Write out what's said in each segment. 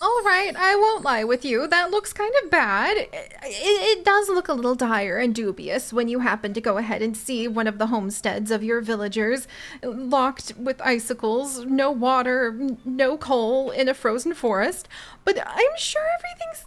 All right, I won't lie with you. That looks kind of bad. It does look a little dire and dubious when you happen to go ahead and see one of the homesteads of your villagers locked with icicles, no water, no coal in a frozen forest. But I'm sure everything's.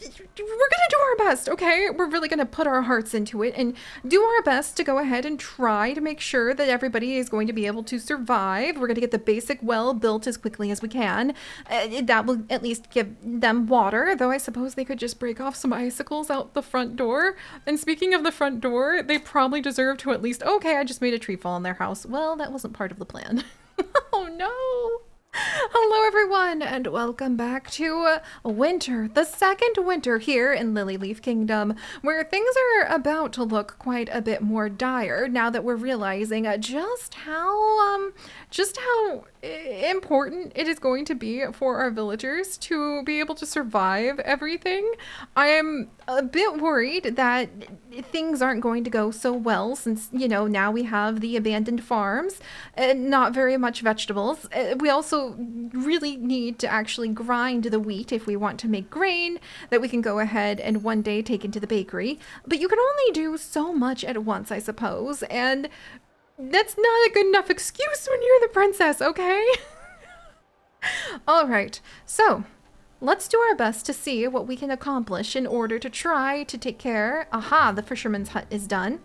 We're gonna do our best, okay? We're really gonna put our hearts into it and do our best to go ahead and try to make sure that everybody is going to be able to survive. We're gonna get the basic well built as quickly as we can. That will at least give them water, though I suppose they could just break off some icicles out the front door. And speaking of the front door, they probably deserve to at least, okay, I just made a tree fall in their house. Well, that wasn't part of the plan. Oh no. Hello, everyone, and welcome back to winter, the second winter here in Lilyleaf Kingdom, where things are about to look quite a bit more dire now that we're realizing just how important it is going to be for our villagers to be able to survive everything. I am a bit worried that things aren't going to go so well since, now we have the abandoned farms and not very much vegetables. We also really need to actually grind the wheat if we want to make grain that we can go ahead and one day take into the bakery. But you can only do so much at once, I suppose, and that's not a good enough excuse when you're the princess, okay? All right, so let's do our best to see what we can accomplish in order to try to take care. Aha, the fisherman's hut is done.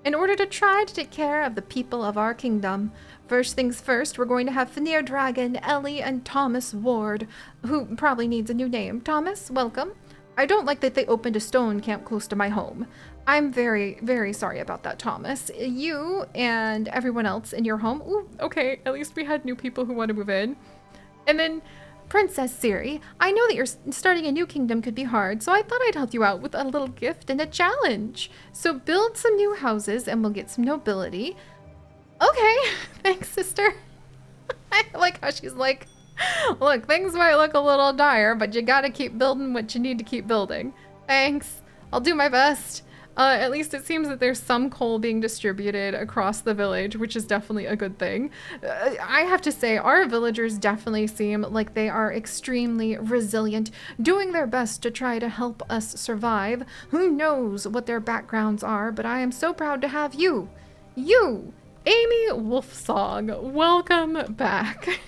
In order to try to take care of the people of our kingdom. First things first, we're going to have Fenrir Dragon, Ellie, and Thomas Ward, who probably needs a new name. Thomas, welcome. I don't like that they opened a stone camp close to my home. I'm very, very sorry about that, Thomas. You and everyone else in your home. Ooh, okay, at least we had new people who want to move in. And then Princess Seri, I know that you're starting a new kingdom could be hard, so I thought I'd help you out with a little gift and a challenge. So build some new houses and we'll get some nobility. Okay, thanks, sister. I like how she's like, look, things might look a little dire, but you gotta keep building what you need to keep building. Thanks, I'll do my best. At least it seems that there's some coal being distributed across the village, which is definitely a good thing. I have to say, our villagers definitely seem like they are extremely resilient, doing their best to try to help us survive. Who knows what their backgrounds are, but I am so proud to have you. You, Amy Wolfsong, welcome back.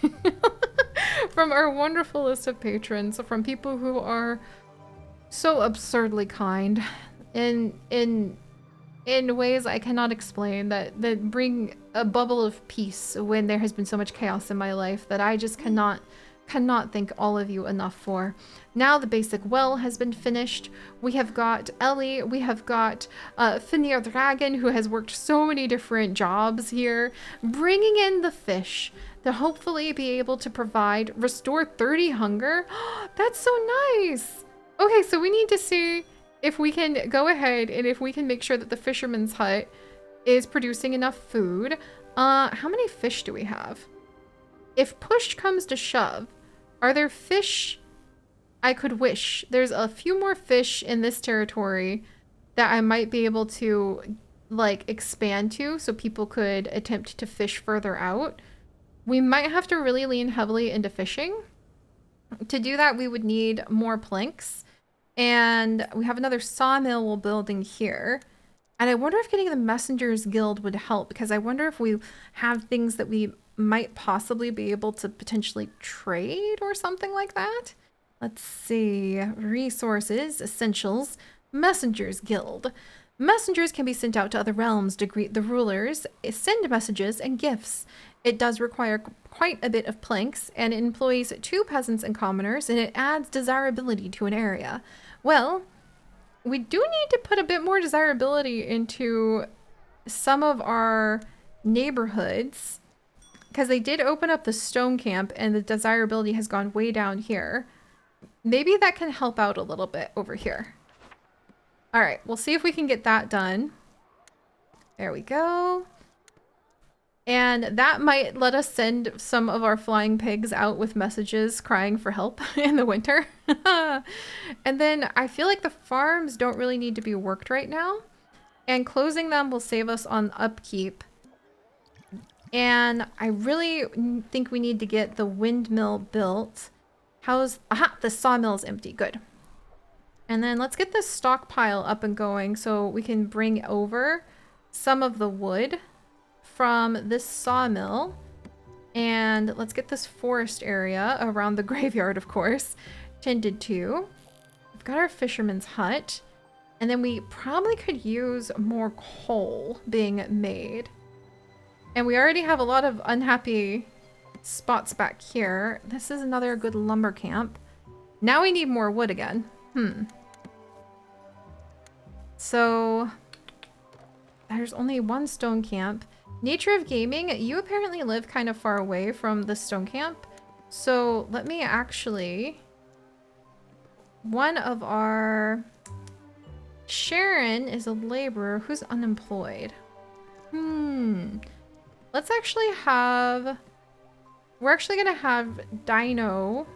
From our wonderful list of patrons, from people who are so absurdly kind. In ways I cannot explain that bring a bubble of peace when there has been so much chaos in my life that I just cannot thank all of you enough for. Now the basic well has been finished. We have got Ellie, we have got Fenrir Dragon, who has worked so many different jobs here, bringing in the fish to hopefully be able to restore 30 hunger. That's so nice. Okay, so we need to see if we can go ahead and if we can make sure that the fisherman's hut is producing enough food. How many fish do we have? If push comes to shove, are there fish I could wish? There's a few more fish in this territory that I might be able to like expand to so people could attempt to fish further out. We might have to really lean heavily into fishing. To do that, we would need more planks. And we have another sawmill we're building here. And I wonder if getting the Messengers Guild would help, because I wonder if we have things that we might possibly be able to potentially trade or something like that. Let's see. Resources, essentials, Messengers Guild. Messengers can be sent out to other realms to greet the rulers, send messages and gifts. It does require quite a bit of planks, and it employs 2 peasants and commoners, and it adds desirability to an area. Well, we do need to put a bit more desirability into some of our neighborhoods, because they did open up the stone camp, and the desirability has gone way down here. Maybe that can help out a little bit over here. All right, we'll see if we can get that done. There we go. And that might let us send some of our flying pigs out with messages crying for help in the winter. And then I feel like the farms don't really need to be worked right now. And closing them will save us on upkeep. And I really think we need to get the windmill built. Aha, the sawmill is empty. Good. And then let's get this stockpile up and going so we can bring over some of the wood from this sawmill. And let's get this forest area around the graveyard, of course, tended to. We've got our fisherman's hut. And then we probably could use more coal being made. And we already have a lot of unhappy spots back here. This is another good lumber camp. Now we need more wood again. So there's only one stone camp. Nature of Gaming, you apparently live kind of far away from the stone camp. So let me actually... One of our... Sharon is a laborer who's unemployed. Let's actually have... We're actually going to have Dino,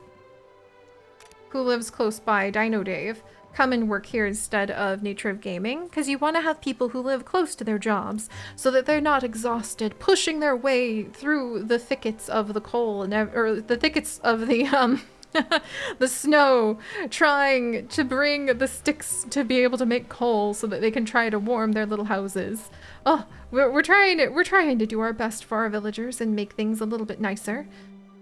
who lives close by, Dino Dave, come and work here instead of Nature of Gaming, because you want to have people who live close to their jobs so that they're not exhausted pushing their way through the thickets of the coal and or the thickets of the the snow, trying to bring the sticks to be able to make coal so that they can try to warm their little houses. Oh, we're trying to do our best for our villagers and make things a little bit nicer.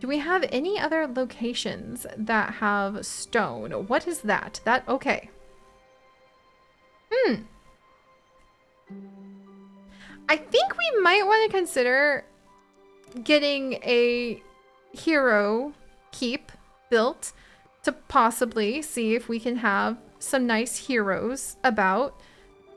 Do we have any other locations that have stone? What is that? Okay. I think we might want to consider getting a hero keep built to possibly see if we can have some nice heroes about.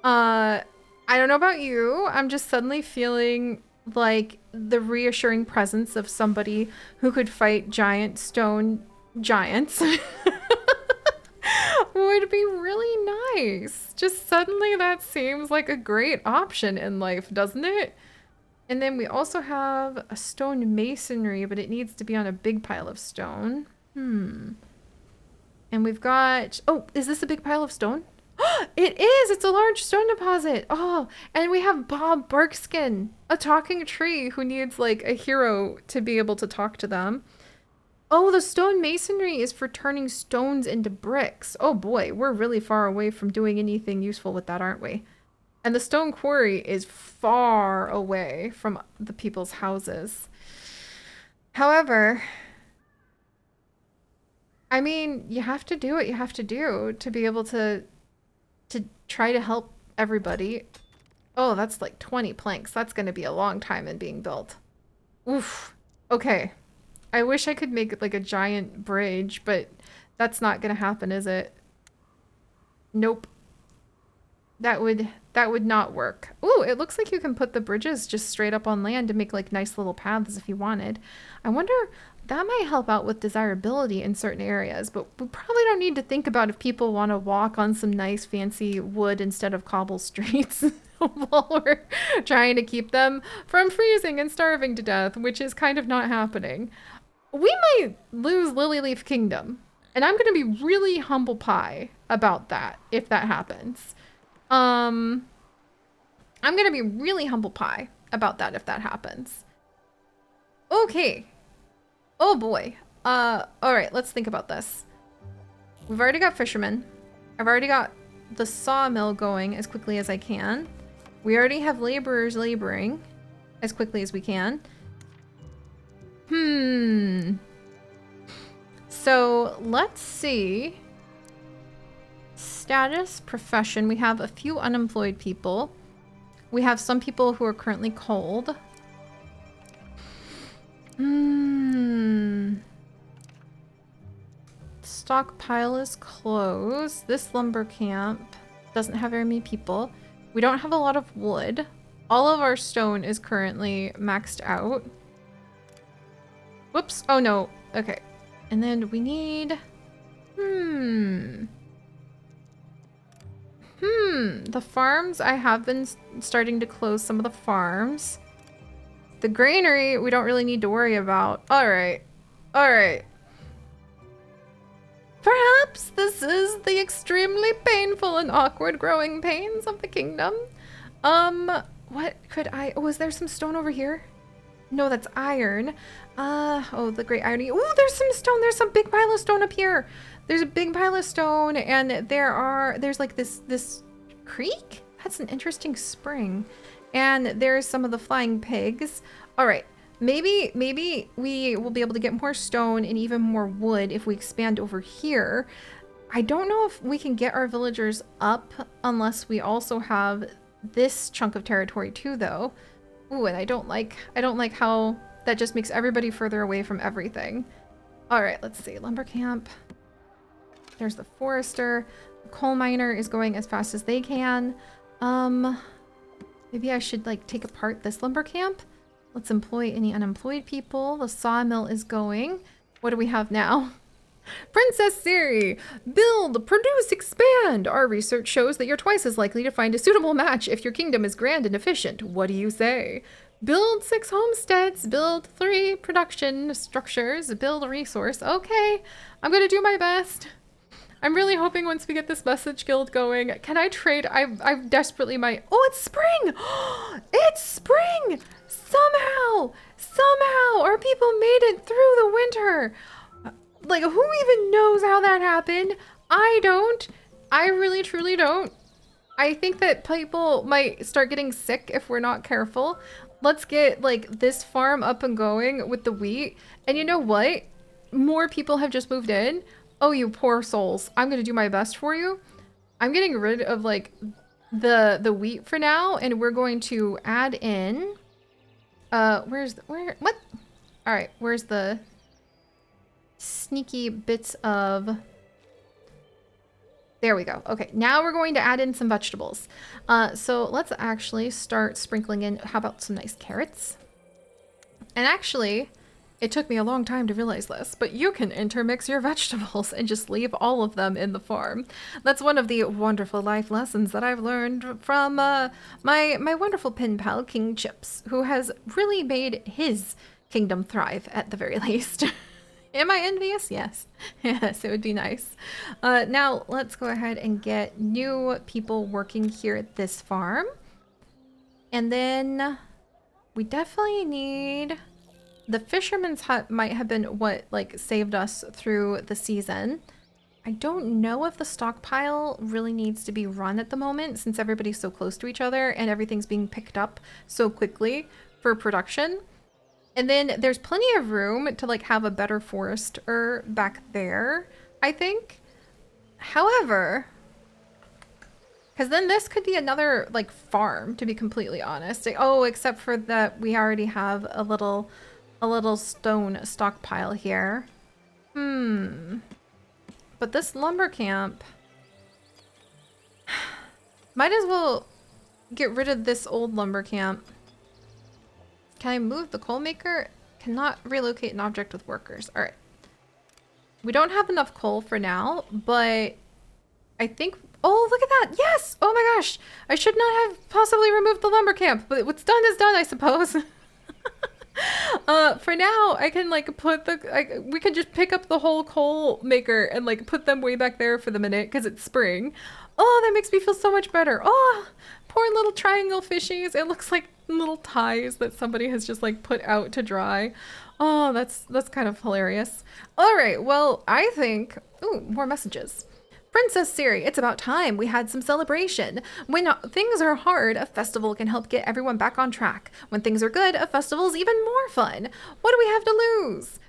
I don't know about you. I'm just suddenly feeling like the reassuring presence of somebody who could fight giant stone giants would be really nice. Just suddenly that seems like a great option in life, doesn't it? And then we also have a stone masonry, but it needs to be on a big pile of stone. And we've got... Oh, is this a big pile of stone? It is! It's a large stone deposit! Oh, and we have Bob Barkskin, a talking tree who needs, like, a hero to be able to talk to them. Oh, the stone masonry is for turning stones into bricks. Oh boy, we're really far away from doing anything useful with that, aren't we? And the stone quarry is far away from the people's houses. However... I mean, you have to do what you have to do to be able to try to help everybody. Oh, that's like 20 planks. That's going to be a long time in being built. Oof. Okay. I wish I could make like a giant bridge, but that's not going to happen, is it? Nope. That would not work. Ooh, it looks like you can put the bridges just straight up on land to make like nice little paths if you wanted. I wonder... That might help out with desirability in certain areas, but we probably don't need to think about if people want to walk on some nice fancy wood instead of cobble streets while we're trying to keep them from freezing and starving to death, which is kind of not happening. We might lose Lilyleaf Kingdom, and I'm going to be really humble pie about that if that happens. I'm going to be really humble pie about that if that happens. Okay. Oh boy. All right, let's think about this. We've already got fishermen. I've already got the sawmill going as quickly as I can. We already have laborers laboring as quickly as we can. So let's see. Status, profession. We have a few unemployed people. We have some people who are currently cold. Stockpile is closed. This lumber camp doesn't have very many people. We don't have a lot of wood. All of our stone is currently maxed out. Whoops. Oh no. Okay. And then we need... The farms, I have been starting to close some of the farms. The granary, we don't really need to worry about. Alright. Alright. Perhaps this is the extremely painful and awkward growing pains of the kingdom. What could I... Oh, is there some stone over here? No, that's iron. Oh, the great irony. Ooh, there's some stone. There's some big pile of stone up here. There's a big pile of stone, and there's like this creek? That's an interesting spring. And there's some of the flying pigs. All right. Maybe we will be able to get more stone and even more wood if we expand over here. I don't know if we can get our villagers up unless we also have this chunk of territory too, though. Ooh, and I don't like how that just makes everybody further away from everything. All right, let's see. Lumber camp. There's the forester. The coal miner is going as fast as they can. Maybe I should like take apart this lumber camp. Let's employ any unemployed people. The sawmill is going. What do we have now? Princess Seri, build, produce, expand. Our research shows that you're twice as likely to find a suitable match if your kingdom is grand and efficient. What do you say? Build 6 homesteads, build 3 production structures, build a resource. Okay, I'm gonna do my best. I'm really hoping once we get this message guild going, can I trade? I desperately might. Oh, it's spring! It's spring! Somehow, our people made it through the winter. Like, who even knows how that happened? I don't. I really, truly don't. I think that people might start getting sick if we're not careful. Let's get, like, this farm up and going with the wheat. And you know what? More people have just moved in. Oh, you poor souls. I'm going to do my best for you. I'm getting rid of, like, the wheat for now. And we're going to add in... what? All right, where's the... sneaky bits of... There we go. Okay, now we're going to add in some vegetables. So let's actually start sprinkling in, how about some nice carrots? And actually, it took me a long time to realize this, but you can intermix your vegetables and just leave all of them in the farm. That's one of the wonderful life lessons that I've learned from my wonderful pen pal, King Chips, who has really made his kingdom thrive at the very least. Am I envious? Yes. Yes, it would be nice. Now, let's go ahead and get new people working here at this farm. And then we definitely need... The fisherman's hut might have been what, like, saved us through the season. I don't know if the stockpile really needs to be run at the moment since everybody's so close to each other and everything's being picked up so quickly for production. And then there's plenty of room to like have a better forester back there, I think. However, because then this could be another like farm, to be completely honest. Oh, except for that we already have a little stone stockpile here. But this lumber camp, might as well get rid of this old lumber camp. Can I move the coal maker? Cannot relocate an object with workers. All right. We don't have enough coal for now, but I think... Oh, look at that. Yes. Oh my gosh. I should not have possibly removed the lumber camp, but what's done is done, I suppose. For now, I can like put the... we can just pick up the whole coal maker and like put them way back there for the minute because it's spring. Oh, that makes me feel so much better. Oh, poor little triangle fishies. It looks like little ties that somebody has just like put out to dry. Oh, that's kind of hilarious. All right, well, I think... Ooh, more messages. Princess Seri, it's about time we had some celebration. When things are hard, a festival can help get everyone back on track. When things are good, a festival's even more fun. What do we have to lose?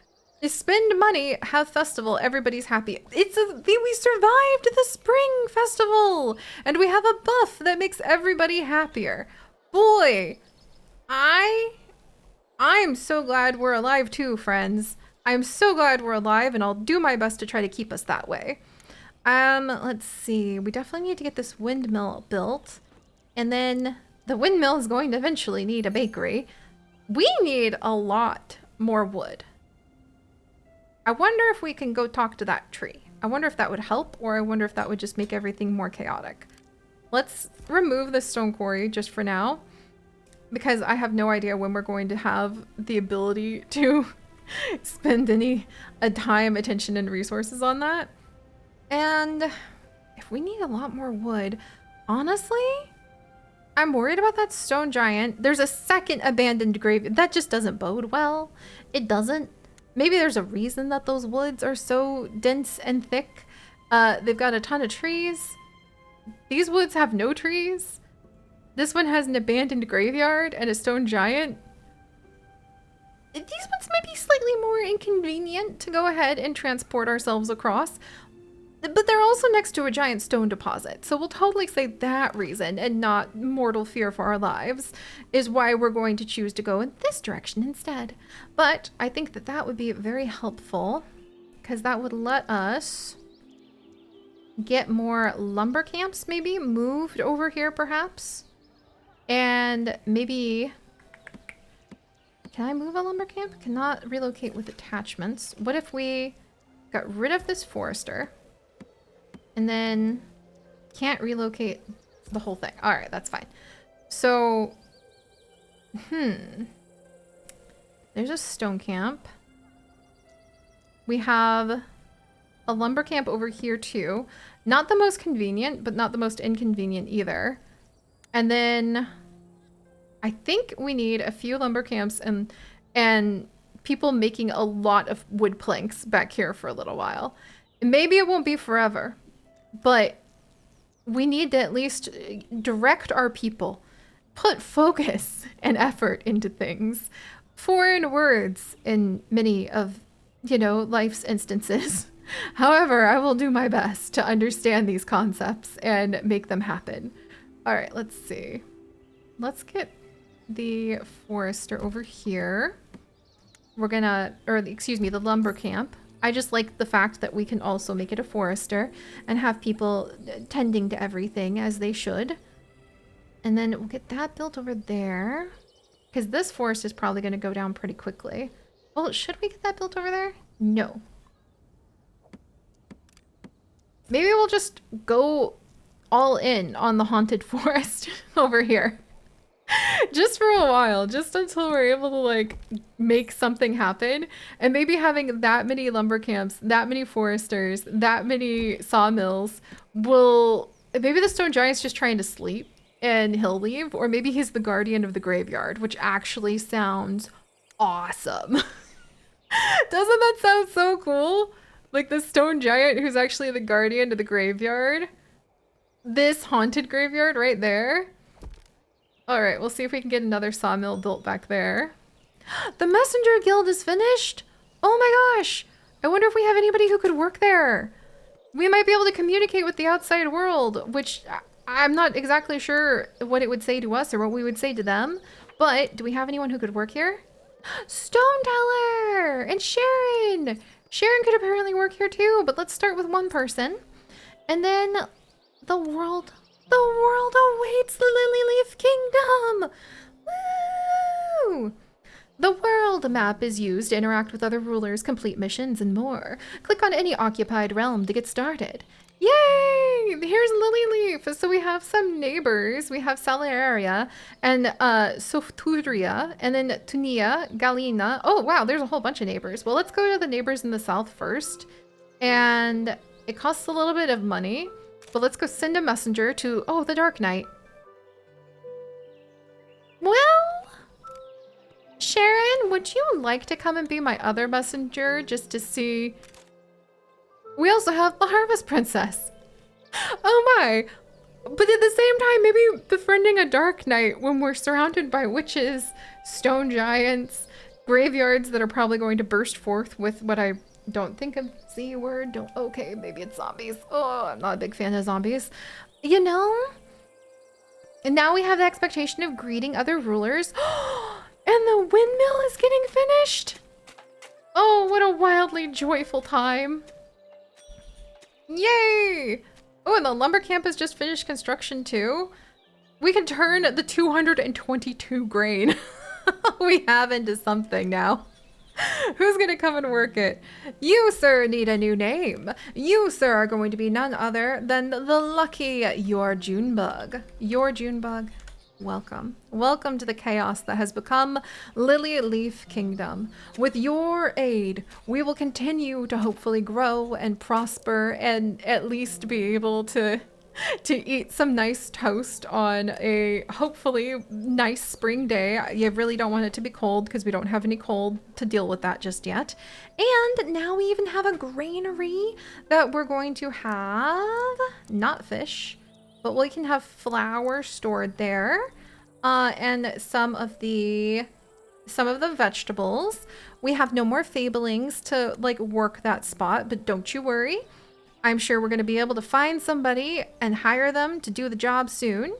Spend money, have festival, everybody's happy. We survived the spring festival, and we have a buff that makes everybody happier. Boy, I'm so glad we're alive too, friends. I'm so glad we're alive, and I'll do my best to try to keep us that way. Let's see. We definitely need to get this windmill built, and then the windmill is going to eventually need a bakery. We need a lot more wood. I wonder if we can go talk to that tree. I wonder if that would help, or I wonder if that would just make everything more chaotic. Let's remove the stone quarry just for now, because I have no idea when we're going to have the ability to spend any time, attention, and resources on that. And if we need a lot more wood, honestly, I'm worried about that stone giant. There's a second abandoned grave. That just doesn't bode well. It doesn't. Maybe there's a reason that those woods are so dense and thick. They've got a ton of trees. These woods have no trees. This one has an abandoned graveyard and a stone giant. These ones might be slightly more inconvenient to go ahead and transport ourselves across. But they're also next to a giant stone deposit, so we'll totally say that reason and not mortal fear for our lives is why we're going to choose to go in this direction instead. But I think that that would be very helpful because that would let us get more lumber camps maybe moved over here perhaps. And maybe... Can I move a lumber camp? Cannot relocate with attachments. What if we got rid of this forester? And then can't relocate the whole thing. All right, that's fine. So, there's a stone camp. We have a lumber camp over here too. Not the most convenient, but not the most inconvenient either. And then I think we need a few lumber camps and people making a lot of wood planks back here for a little while. Maybe it won't be forever. But we need to at least direct our people, put focus and effort into things. Foreign words in many of, life's instances. However, I will do my best to understand these concepts and make them happen. All right, let's see. Let's get the forester over here. We're gonna, the lumber camp. I just like the fact that we can also make it a forester and have people tending to everything as they should. And then we'll get that built over there because this forest is probably going to go down pretty quickly. Well, should we get that built over there? No. Maybe we'll just go all in on the haunted forest over here. Just for a while, just until we're able to make something happen. And maybe having that many lumber camps, that many foresters, that many sawmills will... Maybe the stone giant's just trying to sleep and he'll leave. Or maybe he's the guardian of the graveyard, which actually sounds awesome. Doesn't that sound so cool? Like the stone giant who's actually the guardian of the graveyard. This haunted graveyard right there. All right, we'll see if we can get another sawmill built back there. The messenger guild is finished. Oh my gosh. I wonder if we have anybody who could work there. We might be able to communicate with the outside world, which I'm not exactly sure what it would say to us or what we would say to them. But do we have anyone who could work here? Stone Teller and Sharon. Sharon could apparently work here too, but let's start with one person. And then the world awaits the Lilyleaf Kingdom! Woo! The world map is used to interact with other rulers, complete missions, and more. Click on any occupied realm to get started. Yay! Here's Lilyleaf. So we have some neighbors. We have Salaria and Softuria, and then Tunia, Galina. Oh, wow, there's a whole bunch of neighbors. Well, let's go to the neighbors in the south first. And it costs a little bit of money. But let's go send a messenger to, the Dark Knight. Well, Sharon, would you like to come and be my other messenger just to see? We also have the Harvest Princess. Oh my. But at the same time, maybe befriending a Dark Knight when we're surrounded by witches, stone giants, graveyards that are probably going to burst forth with what I don't think of Z word. Okay, maybe it's zombies. Oh, I'm not a big fan of zombies. And now we have the expectation of greeting other rulers. And the windmill is getting finished. Oh, what a wildly joyful time. Yay! Oh, and the lumber camp has just finished construction too. We can turn the 222 grain we have into something now. Who's gonna come and work it? You, sir, need a new name. You, sir, are going to be none other than the lucky Your Junebug. Your Junebug, welcome. Welcome to the chaos that has become Lilyleaf Kingdom. With your aid, we will continue to hopefully grow and prosper and at least be able to to eat some nice toast on a hopefully nice spring day. You really don't want it to be cold because we don't have any cold to deal with that just yet. And now we even have a granary that we're going to have, not fish, but we can have flour stored there. And some of the vegetables. We have no more fablings to like work that spot, but don't you worry. I'm sure we're going to be able to find somebody and hire them to do the job soon.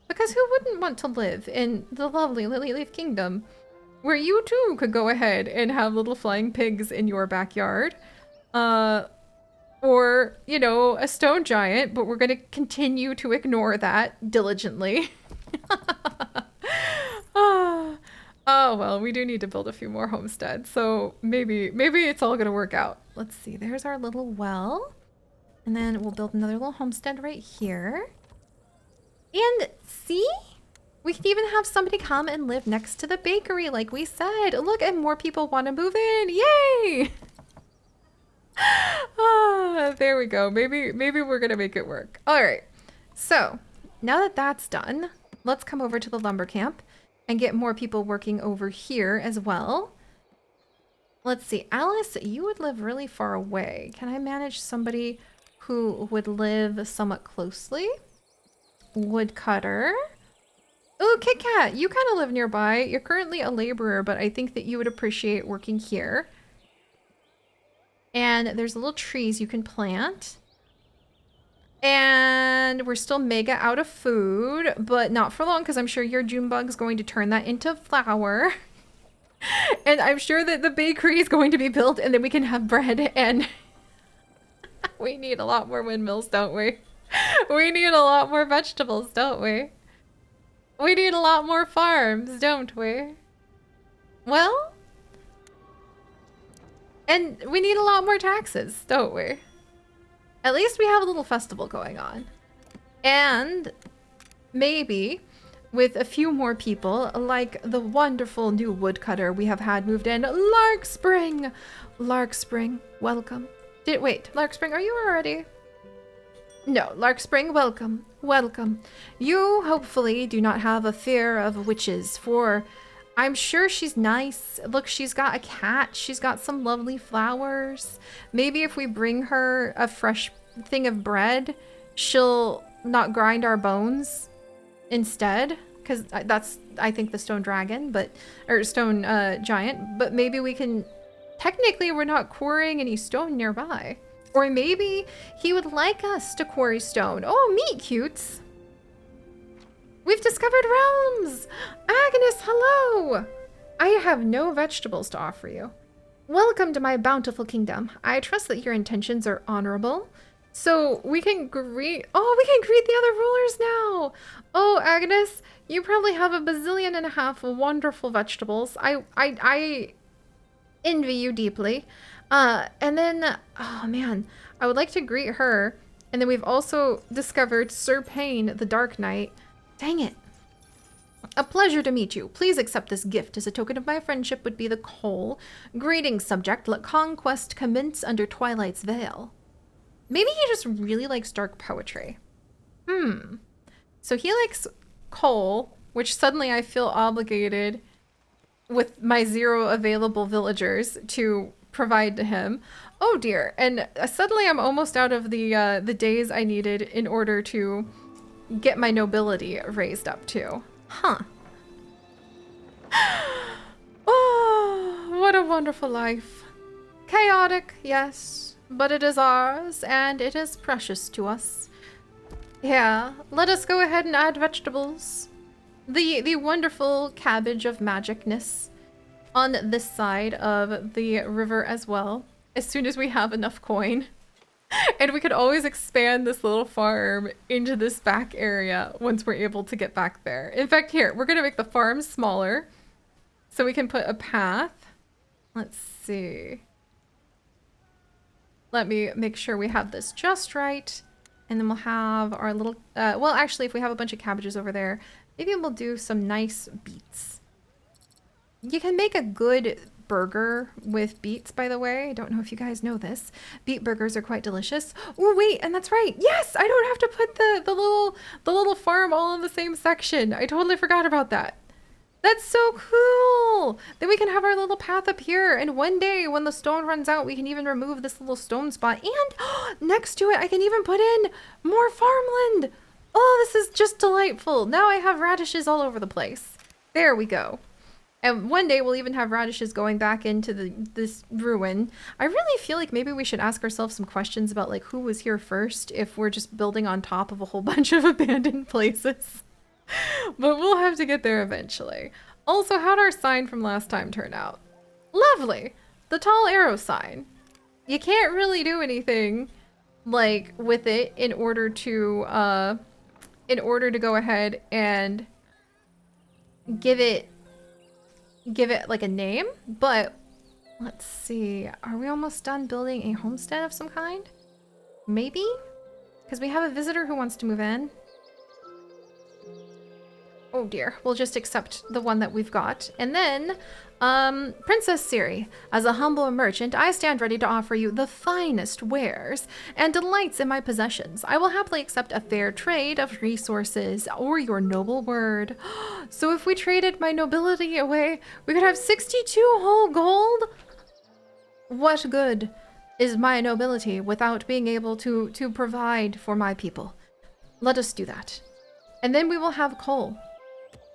Because who wouldn't want to live in the lovely Lilyleaf Kingdom, where you too could go ahead and have little flying pigs in your backyard? Or, you know, a stone giant, but we're going to continue to ignore that diligently. Oh, well, we do need to build a few more homesteads, so maybe it's all going to work out. Let's see, there's our little well. And then we'll build another little homestead right here. And see? We can even have somebody come and live next to the bakery like we said. Look, and more people want to move in. Yay! Ah, there we go. Maybe we're going to make it work. All right. So now that that's done, let's come over to the lumber camp and get more people working over here as well. Let's see. Alice, you would live really far away. Can I manage somebody who would live somewhat closely? Woodcutter. Oh, Kit Kat, you kind of live nearby. You're currently a laborer, but I think that you would appreciate working here. And there's little trees you can plant. And we're still mega out of food, but not for long because I'm sure your June bug's going to turn that into flour. And I'm sure that the bakery is going to be built and then we can have bread and... We need a lot more windmills, don't we? We need a lot more vegetables, don't we? We need a lot more farms, don't we? Well, and we need a lot more taxes, don't we? At least we have a little festival going on. And maybe with a few more people, like the wonderful new woodcutter we have had moved in, Larkspring! Larkspring, welcome. Wait, Larkspring, are you already? No, Larkspring, welcome, welcome. You hopefully do not have a fear of witches, for I'm sure she's nice. Look, she's got a cat, she's got some lovely flowers. Maybe if we bring her a fresh thing of bread, she'll not grind our bones instead. Because that's, I think, the stone dragon, but, or stone giant, but maybe we can... Technically, we're not quarrying any stone nearby. Or maybe he would like us to quarry stone. Oh, meet cutes. We've discovered realms. Agnes, hello. I have no vegetables to offer you. Welcome to my bountiful kingdom. I trust that your intentions are honorable. So we can greet... Oh, we can greet the other rulers now. Oh, Agnes, you probably have a bazillion and a half wonderful vegetables. I envy you deeply. And then, oh man, I would like to greet her. And then we've also discovered Sir Payne, the Dark Knight. Dang it. A pleasure to meet you. Please accept this gift as a token of my friendship would be the coal. Greetings, subject. Let conquest commence under Twilight's veil. Maybe he just really likes dark poetry. So he likes coal, which suddenly I feel obligated with my 0 available villagers to provide to him. Oh dear, and suddenly I'm almost out of the days I needed in order to get my nobility raised up to. Huh. Oh, what a wonderful life. Chaotic, yes, but it is ours, and it is precious to us. Yeah, let us go ahead and add vegetables. The wonderful cabbage of magicness on this side of the river as well, as soon as we have enough coin. And we could always expand this little farm into this back area once we're able to get back there. In fact, here, we're going to make the farm smaller so we can put a path. Let's see. Let me make sure we have this just right. And then we'll have our little, well, actually, if we have a bunch of cabbages over there, maybe we'll do some nice beets. You can make a good burger with beets, by the way. I don't know if you guys know this. Beet burgers are quite delicious. Oh, wait, and that's right. Yes, I don't have to put the little farm all in the same section. I totally forgot about that. That's so cool. Then we can have our little path up here. And one day when the stone runs out, we can even remove this little stone spot. And next to it, I can even put in more farmland. Oh, this is just delightful. Now I have radishes all over the place. There we go. And one day we'll even have radishes going back into this ruin. I really feel like maybe we should ask ourselves some questions about like who was here first if we're just building on top of a whole bunch of abandoned places. But we'll have to get there eventually. Also, how'd our sign from last time turn out? Lovely! The tall arrow sign. You can't really do anything like with it in order to go ahead and give it like a name, but let's see. Are we almost done building a homestead of some kind? Maybe? Because we have a visitor who wants to move in. Oh dear, we'll just accept the one that we've got. And then, Princess Seri, as a humble merchant, I stand ready to offer you the finest wares and delights in my possessions. I will happily accept a fair trade of resources or your noble word. So if we traded my nobility away, we could have 62 whole gold? What good is my nobility without being able to provide for my people? Let us do that. And then we will have coal.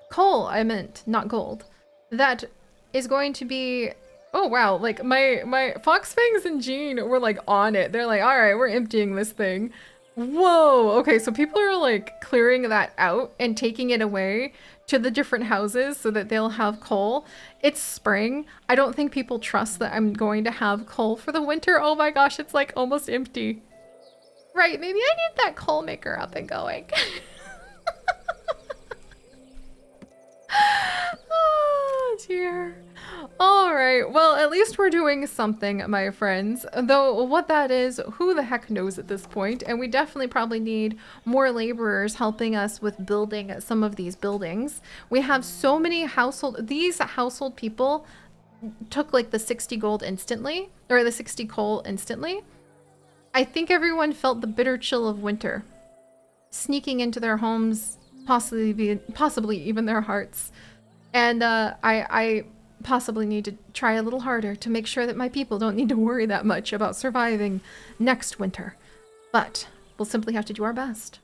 Coal, I meant, not gold. That is going to be... Oh, wow. Like, my Foxfangs and Jean were, like, on it. They're like, all right, we're emptying this thing. Whoa. Okay, so people are, like, clearing that out and taking it away to the different houses so that they'll have coal. It's spring. I don't think people trust that I'm going to have coal for the winter. Oh my gosh, it's, like, almost empty. Right, maybe I need that coal maker up and going. Oh dear. All right, well, at least we're doing something, my friends. Though what that is, who the heck knows at this point. And we definitely probably need more laborers helping us with building some of these buildings. We have so many these household people took like the 60 gold instantly, or the 60 coal instantly. I think everyone felt the bitter chill of winter sneaking into their homes, possibly even their hearts. And I possibly need to try a little harder to make sure that my people don't need to worry that much about surviving next winter. But we'll simply have to do our best.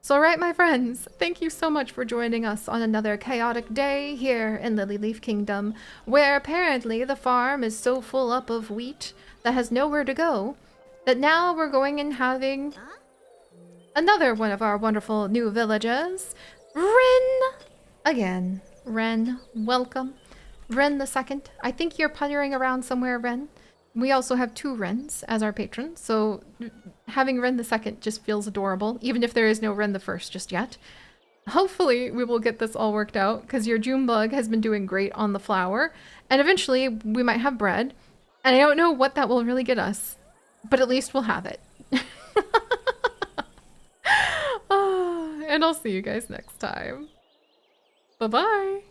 So, all right, my friends, thank you so much for joining us on another chaotic day here in Lilyleaf Kingdom, where apparently the farm is so full up of wheat that has nowhere to go, that now we're going and having another one of our wonderful new villagers, Ren, again. Ren, welcome. Ren the second. I think you're puttering around somewhere, Ren. We also have 2 Rens as our patrons, so having Ren the second just feels adorable, even if there is no Ren the first just yet. Hopefully we will get this all worked out, because your June bug has been doing great on the flour, and eventually we might have bread, and I don't know what that will really get us, but at least we'll have it. And I'll see you guys next time. Bye-bye.